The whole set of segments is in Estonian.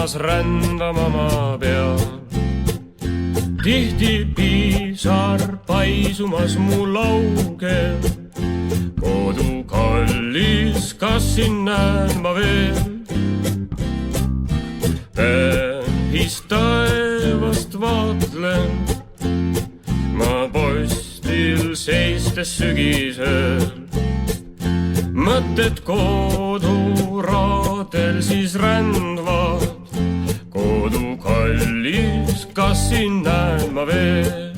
samas rändama ma pean. Tihti pisar paisumas mu laugel, kodu kallis, kas siin näen ma veel? Tähis taevast vaatlen ma postil seistes sügisel. Mõtted koduraadel siis rändvad, kodu kallis, kas siin näen ma veel?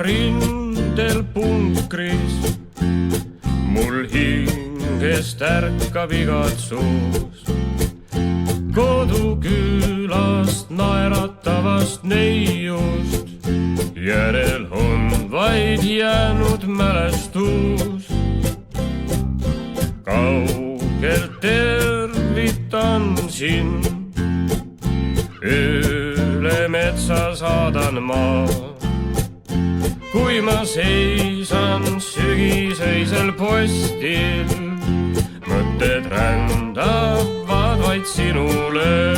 Rindel punkris mul hingest ärkab igatsus, kodukülast naeratavast neiust järel on vaid jäänud mälestus. Kaugelt tervitan sind, üle metsa saadan ma. Kui ma seisan sügisöisel postil, mõtted rändavad vaid sinule.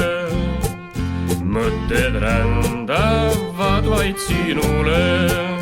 Mõtted rändavad vaid sinule.